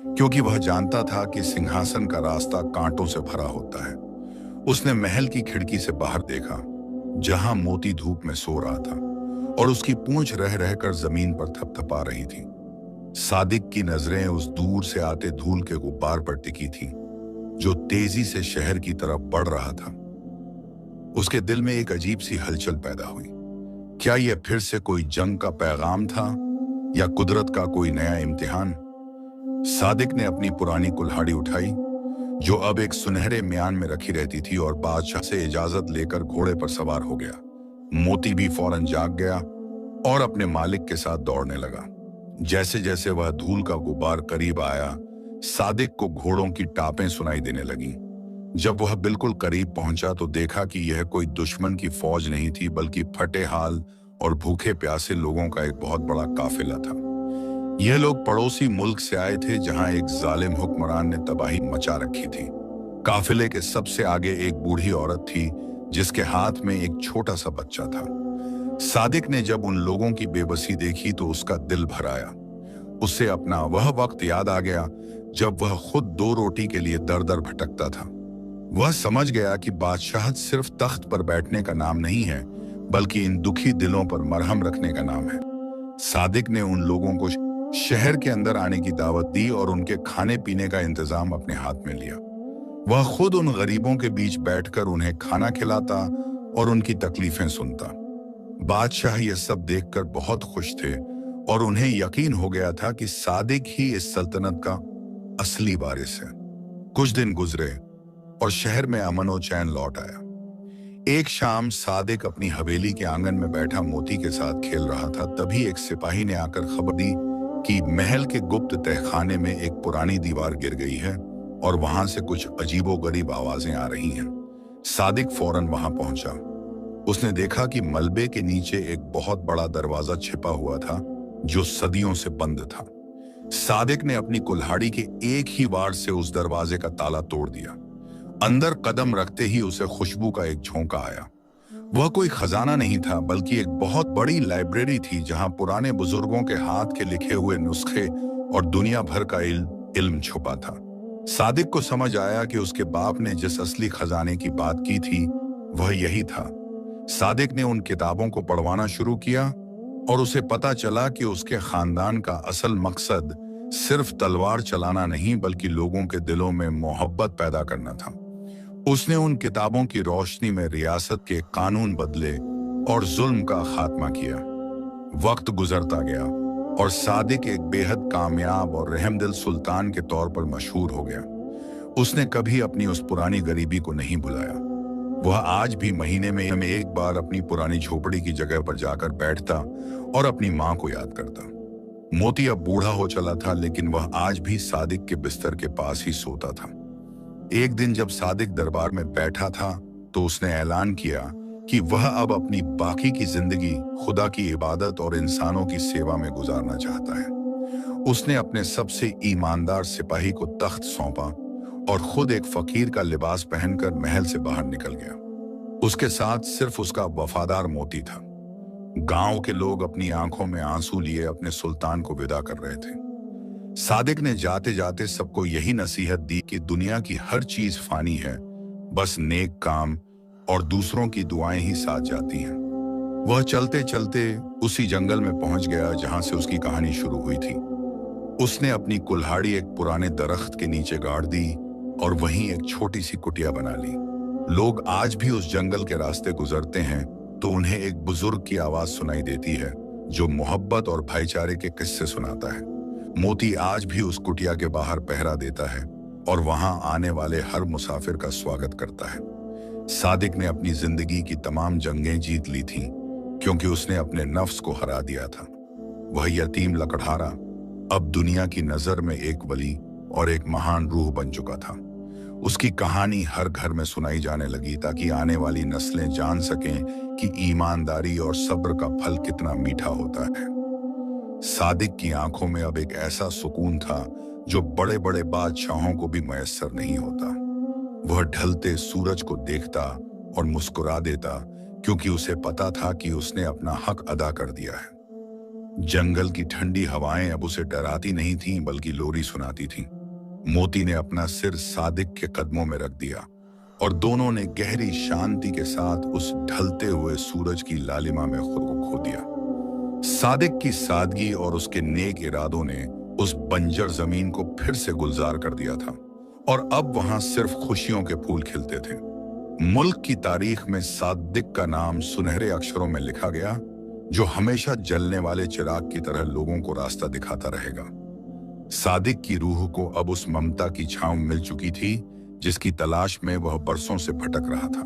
क्योंकि वह जानता था कि सिंहासन का रास्ता कांटों से भरा होता है। उसने महल की खिड़की से बाहर देखा, जहां मोती धूप में सो रहा था और उसकी पूंछ रह रहकर जमीन पर थपथपा रही थी। सादिक की नजरें उस दूर से आते धूल के गुब्बार पर टिकी थी, जो तेजी से शहर की तरफ बढ़ रहा था। उसके दिल में एक अजीब सी हलचल पैदा हुई। क्या यह फिर से कोई जंग का पैगाम था या कुदरत का कोई नया इम्तिहान? सादिक ने अपनी पुरानी कुल्हाड़ी उठाई, जो अब एक सुनहरे म्यान में रखी रहती थी, और बादशाह से इजाजत लेकर घोड़े पर सवार हो गया। मोती भी फौरन जाग गया और अपने मालिक के साथ दौड़ने लगा। जैसे जैसे वह धूल का गुब्बार करीब आया, सादिक को घोड़ों की टापें सुनाई देने लगी। जब वह बिल्कुल करीब पहुंचा तो देखा कि यह कोई दुश्मन की फौज नहीं थी, बल्कि फटे हाल और भूखे प्यासे लोगों का एक बहुत बड़ा काफिला था। यह लोग पड़ोसी मुल्क से आए थे, जहां एक जालिम हुक्मरान ने तबाही मचा रखी थी। काफिले के सबसे आगे एक बूढ़ी औरत थी, जिसके हाथ में एक छोटा सा बच्चा था। सादिक ने जब उन लोगों की बेबसी देखी तो उसका दिल भर आया। उसे अपना वह वक्त याद आ गया जब वह खुद 2 रोटी के लिए दर दर भटकता था। वह समझ गया कि बादशाहत सिर्फ तख्त पर बैठने का नाम नहीं है, बल्कि इन दुखी दिलों पर मरहम रखने का नाम है। सादिक ने उन लोगों को शहर के अंदर आने की दावत दी और उनके खाने पीने का इंतजाम अपने हाथ में लिया। वह खुद उन गरीबों के बीच बैठकर उन्हें खाना खिलाता और उनकी तकलीफें सुनता। बादशाह ये सब देखकर बहुत खुश थे और उन्हें यकीन हो गया था कि सादिक ही इस सल्तनत का असली वारिस है। कुछ दिन गुजरे और शहर में अमन और चैन लौट आया। एक शाम सादिक अपनी हवेली के आंगन में बैठा मोती के साथ खेल रहा था। तभी एक सिपाही ने आकर खबर दी कि महल के गुप्त तहखाने में एक पुरानी दीवार गिर गई है और वहां से कुछ अजीबोगरीब आवाजें आ रही हैं। सादिक फौरन वहां पहुंचा। उसने देखा कि मलबे के नीचे एक बहुत बड़ा दरवाजा छिपा हुआ था, जो सदियों से बंद था। सादिक ने अपनी कुल्हाड़ी के एक ही वार से उस दरवाजे का ताला तोड़ दिया। अंदर कदम रखते ही उसे खुशबू का एक झोंका आया। वह कोई खजाना नहीं था, बल्कि एक बहुत बड़ी लाइब्रेरी थी, जहां पुराने बुजुर्गों के हाथ के लिखे हुए नुस्खे और दुनिया भर का इल्म इल्म छुपा था। सादिक को समझ आया कि उसके बाप ने जिस असली खजाने की बात की थी वह यही था। सादिक ने उन किताबों को पढ़वाना शुरू किया और उसे पता चला कि उसके खानदान का असल मकसद सिर्फ तलवार चलाना नहीं बल्कि लोगों के दिलों में मोहब्बत पैदा करना था। उसने उन किताबों की रोशनी में रियासत के कानून बदले और जुल्म का खात्मा किया। वक्त गुजरता गया और सादिक एक बेहद कामयाब और रहमदिल सुल्तान के तौर पर मशहूर हो गया। उसने कभी अपनी उस पुरानी गरीबी को नहीं भुलाया। वह आज भी महीने में एक बार अपनी पुरानी झोपड़ी की जगह पर जाकर बैठता और अपनी मां को याद करता। मोती अब बूढ़ा हो चला था, लेकिन वह आज भी सादिक के बिस्तर के पास ही सोता था। एक दिन जब सादिक दरबार में बैठा था तो उसने ऐलान किया कि वह अब अपनी बाकी की जिंदगी खुदा की इबादत और इंसानों की सेवा में गुजारना चाहता है। उसने अपने सबसे ईमानदार सिपाही को तख्त सौंपा और खुद एक फकीर का लिबास पहनकर महल से बाहर निकल गया। उसके साथ सिर्फ उसका वफादार मोती था। गांव के लोग अपनी आंखों में आंसू लिए अपने सुल्तान को विदा कर रहे थे। सादिक ने जाते जाते सबको यही नसीहत दी कि दुनिया की हर चीज फानी है, बस नेक काम और दूसरों की दुआएं ही साथ जाती हैं। वह चलते चलते उसी जंगल में पहुंच गया जहां से उसकी कहानी शुरू हुई थी। उसने अपनी कुल्हाड़ी एक पुराने दरख्त के नीचे गाड़ दी और वहीं एक छोटी सी कुटिया बना ली। लोग आज भी उस जंगल के रास्ते गुजरते हैं तो उन्हें एक बुजुर्ग की आवाज सुनाई देती है जो मोहब्बत और भाईचारे के किस्से सुनाता है। मोती आज भी उस कुटिया के बाहर पहरा देता है और वहां आने वाले हर मुसाफिर का स्वागत करता है। सादिक ने अपनी जिंदगी की तमाम जंगें जीत ली थीं क्योंकि उसने अपने नफ्स को हरा दिया था। वह यतीम लकड़हारा अब दुनिया की नजर में एक वली और एक महान रूह बन चुका था। उसकी कहानी हर घर में सुनाई जाने लगी ताकि आने वाली नस्लें जान सकें कि ईमानदारी और सब्र का फल कितना मीठा होता है। सादिक की आंखों में अब एक ऐसा सुकून था जो बड़े बड़े बादशाहों को भी मैसर नहीं होता। वह ढलते सूरज को देखता और मुस्कुरा देता क्योंकि उसे पता था कि उसने अपना हक अदा कर दिया है। जंगल की ठंडी हवाएं अब उसे डराती नहीं थीं बल्कि लोरी सुनाती थीं। मोती ने अपना सिर सादिक के कदमों में रख दिया और दोनों ने गहरी शांति के साथ उस ढलते हुए सूरज की लालिमा में खुद को खो दिया। सादिक की सादगी और उसके नेक इरादों ने उस बंजर जमीन को फिर से गुलजार कर दिया था और अब वहां सिर्फ खुशियों के फूल खिलते थे। मुल्क की तारीख में सादिक का नाम सुनहरे अक्षरों में लिखा गया, जो हमेशा जलने वाले चिराग की तरह लोगों को रास्ता दिखाता रहेगा। सादिक की रूह को अब उस ममता की छांव मिल चुकी थी जिसकी तलाश में वह बरसों से भटक रहा था।